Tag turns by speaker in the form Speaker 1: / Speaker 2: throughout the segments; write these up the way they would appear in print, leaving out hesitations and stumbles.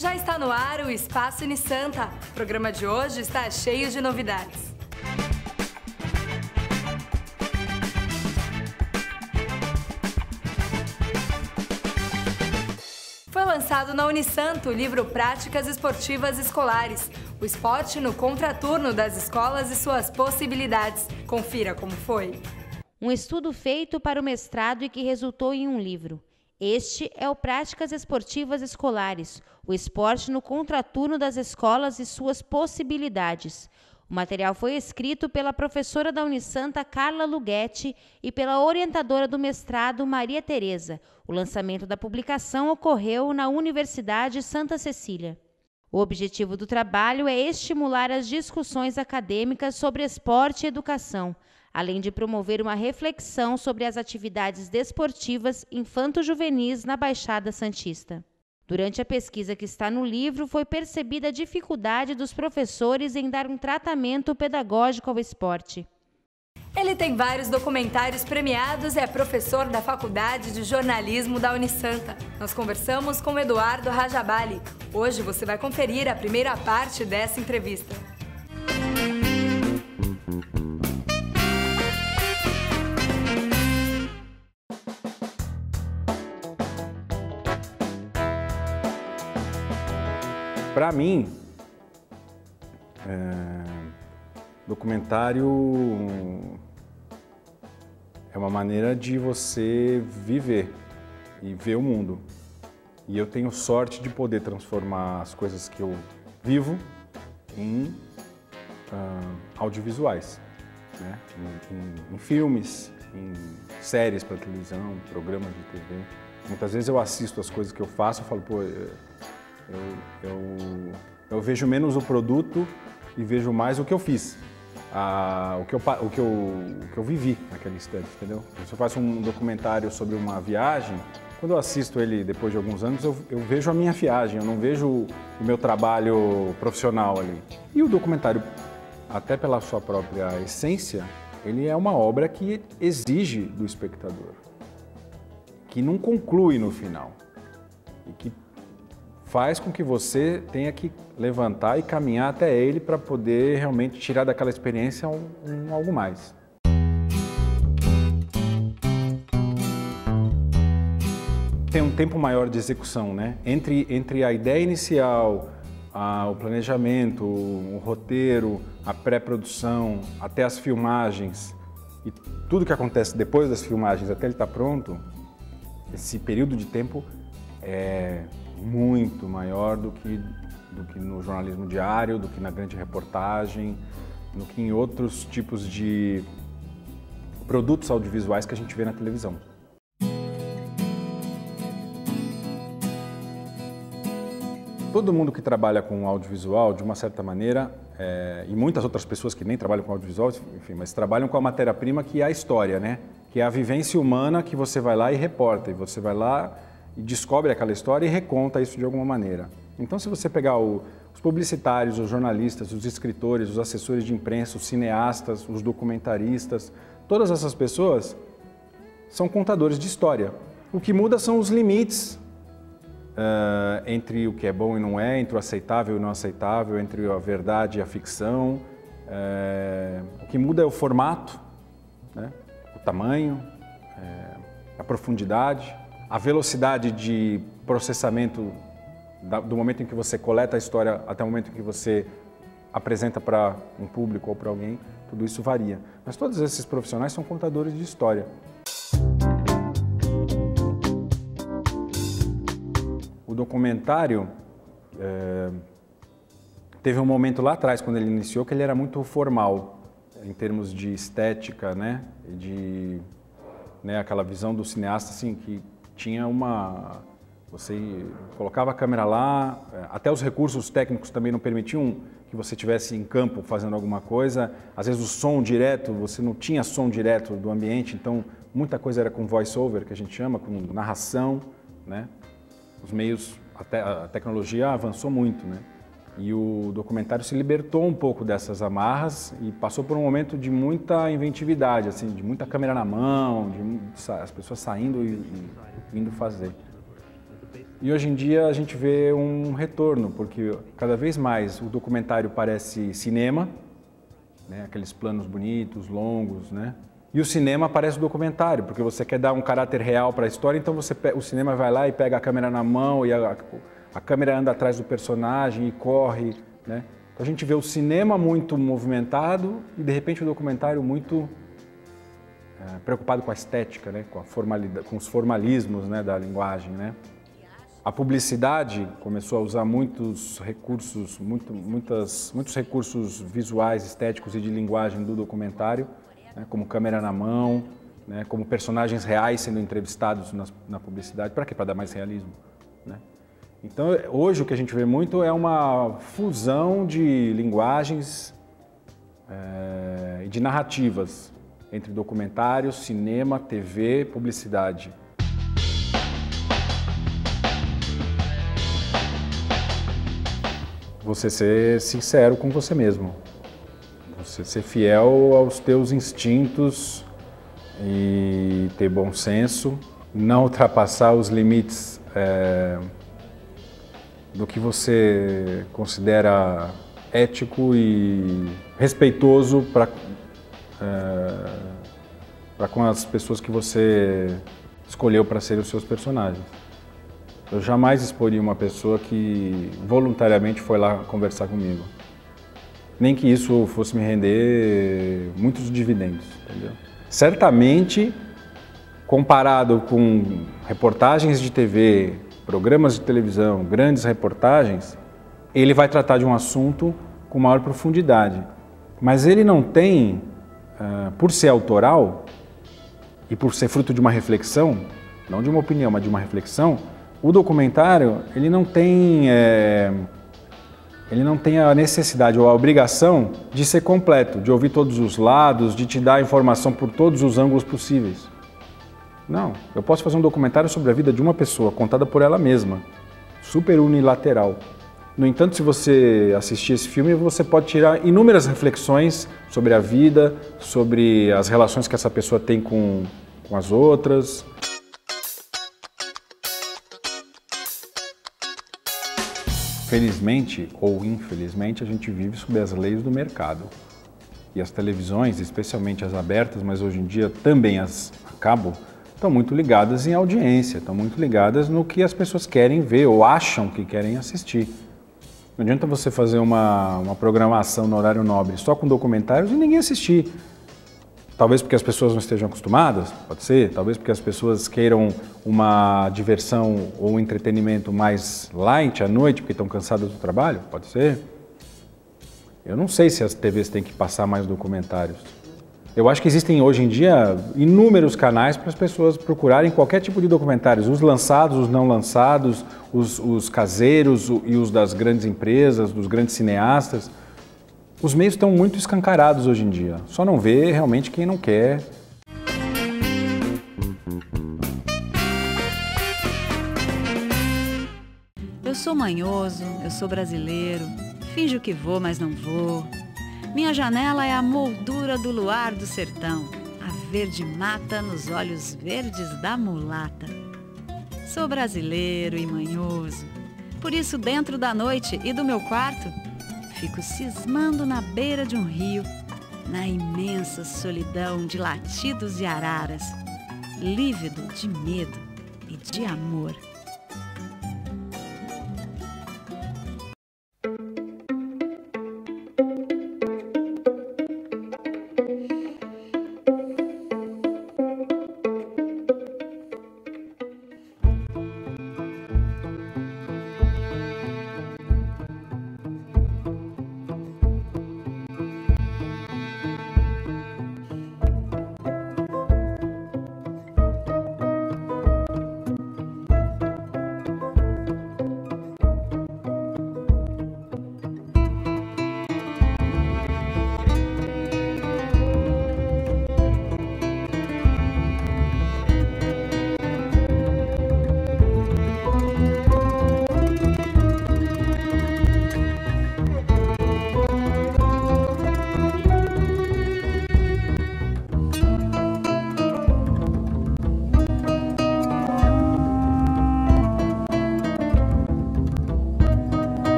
Speaker 1: Já está no ar o Espaço Unisanta. O programa de hoje está cheio de novidades. Foi lançado na Unisanto o livro Práticas Esportivas Escolares, o esporte no contraturno das escolas e suas possibilidades. Confira como foi.
Speaker 2: Um estudo feito para o mestrado e que resultou em um livro. Este é o Práticas Esportivas Escolares, o esporte no contraturno das escolas e suas possibilidades. O material foi escrito pela professora da Unisanta, Carla Lughetti, e pela orientadora do mestrado, Maria Tereza. O lançamento da publicação ocorreu na Universidade Santa Cecília. O objetivo do trabalho é estimular as discussões acadêmicas sobre esporte e educação, além de promover uma reflexão sobre as atividades desportivas infanto-juvenis na Baixada Santista. Durante a pesquisa que está no livro, foi percebida a dificuldade dos professores em dar um tratamento pedagógico ao esporte.
Speaker 1: Ele tem vários documentários premiados e é professor da Faculdade de Jornalismo da Unisanta. Nós conversamos com Eduardo Rajabali. Hoje você vai conferir a primeira parte dessa entrevista.
Speaker 3: Para mim, documentário é uma maneira de você viver e ver o mundo. E eu tenho sorte de poder transformar as coisas que eu vivo em audiovisuais, né? Em filmes, em séries para televisão, programas de TV. Muitas vezes eu assisto as coisas que eu faço e falo, pô, eu vejo menos o produto e vejo mais o que eu fiz, o que eu vivi naquele instante, entendeu? Se eu faço um documentário sobre uma viagem, quando eu assisto ele depois de alguns anos, eu vejo a minha viagem, eu não vejo o meu trabalho profissional ali. E o documentário, até pela sua própria essência, ele é uma obra que exige do espectador, que não conclui no final e que faz com que você tenha que levantar e caminhar até ele para poder realmente tirar daquela experiência algo mais. Tem um tempo maior de execução, né? Entre a ideia inicial, o planejamento, o roteiro, a pré-produção, até as filmagens e tudo que acontece depois das filmagens até ele estar pronto, esse período de tempo é muito maior do que no jornalismo diário, do que na grande reportagem, do que em outros tipos de produtos audiovisuais que a gente vê na televisão. Todo mundo que trabalha com audiovisual, de uma certa maneira, e muitas outras pessoas que nem trabalham com audiovisual, enfim, mas trabalham com a matéria-prima que é a história, né? Que é a vivência humana que você vai lá e reporta, e você vai lá e descobre aquela história e reconta isso de alguma maneira. Então, se você pegar os publicitários, os jornalistas, os escritores, os assessores de imprensa, os cineastas, os documentaristas, todas essas pessoas são contadores de história. O que muda são os limites entre o que é bom e não é, entre o aceitável e não aceitável, entre a verdade e a ficção. O que muda é o formato, né? O tamanho, a profundidade, a velocidade de processamento do momento em que você coleta a história até o momento em que você apresenta para um público ou para alguém, tudo isso varia. Mas todos esses profissionais são contadores de história. O documentário teve um momento lá atrás, quando ele iniciou, que ele era muito formal, em termos de estética, né? Aquela visão do cineasta assim, que tinha você colocava a câmera lá, até os recursos técnicos também não permitiam que você estivesse em campo fazendo alguma coisa. Às vezes o som direto, você não tinha som direto do ambiente, então muita coisa era com voice-over, que a gente chama, com narração, né? Os meios, a tecnologia avançou muito, né? E o documentário se libertou um pouco dessas amarras e passou por um momento de muita inventividade, assim, de muita câmera na mão, as pessoas saindo e indo fazer. E hoje em dia a gente vê um retorno, porque cada vez mais o documentário parece cinema, né? Aqueles planos bonitos, longos, né? E o cinema parece documentário, porque você quer dar um caráter real para a história, então o cinema vai lá e pega a câmera na mão e a câmera anda atrás do personagem e corre, né? Então a gente vê o cinema muito movimentado e de repente o documentário muito preocupado com a estética, né? Com os formalismos, né? Da linguagem, né? A publicidade começou a usar muitos recursos, muitos recursos visuais, estéticos e de linguagem do documentário, né, como câmera na mão, né, como personagens reais sendo entrevistados na publicidade. Para quê? Para dar mais realismo, né? Então, hoje o que a gente vê muito é uma fusão de linguagens e de narrativas entre documentários, cinema, TV, publicidade. Você ser sincero com você mesmo, você ser fiel aos teus instintos e ter bom senso, não ultrapassar os limites do que você considera ético e respeitoso para com as pessoas que você escolheu para serem os seus personagens. Eu jamais exporia uma pessoa que voluntariamente foi lá conversar comigo. Nem que isso fosse me render muitos dividendos, entendeu? Certamente, comparado com reportagens de TV, programas de televisão, grandes reportagens, ele vai tratar de um assunto com maior profundidade. Mas ele não tem, por ser autoral e por ser fruto de uma reflexão, não de uma opinião, mas de uma reflexão, o documentário, ele não tem a necessidade ou a obrigação de ser completo, de ouvir todos os lados, de te dar informação por todos os ângulos possíveis. Não, eu posso fazer um documentário sobre a vida de uma pessoa, contada por ela mesma, super unilateral. No entanto, se você assistir esse filme, você pode tirar inúmeras reflexões sobre a vida, sobre as relações que essa pessoa tem com as outras. Felizmente ou infelizmente, a gente vive sob as leis do mercado. E as televisões, especialmente as abertas, mas hoje em dia também as a cabo, estão muito ligadas em audiência, estão muito ligadas no que as pessoas querem ver ou acham que querem assistir. Não adianta você fazer uma programação no horário nobre só com documentários e ninguém assistir. Talvez porque as pessoas não estejam acostumadas, pode ser. Talvez porque as pessoas queiram uma diversão ou um entretenimento mais light à noite, porque estão cansadas do trabalho, pode ser. Eu não sei se as TVs têm que passar mais documentários. Eu acho que existem hoje em dia inúmeros canais para as pessoas procurarem qualquer tipo de documentários. Os lançados, os não lançados, os caseiros e os das grandes empresas, dos grandes cineastas. Os meios estão muito escancarados hoje em dia, só não vê realmente quem não quer.
Speaker 4: Eu sou manhoso, eu sou brasileiro, finjo que vou, mas não vou. Minha janela é a moldura do luar do sertão, a verde mata nos olhos verdes da mulata. Sou brasileiro e manhoso, por isso dentro da noite e do meu quarto, fico cismando na beira de um rio, na imensa solidão de latidos e araras, lívido de medo e de amor.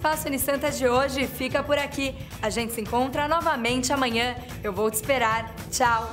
Speaker 1: Espaço Unisanta de hoje fica por aqui. A gente se encontra novamente amanhã. Eu vou te esperar. Tchau!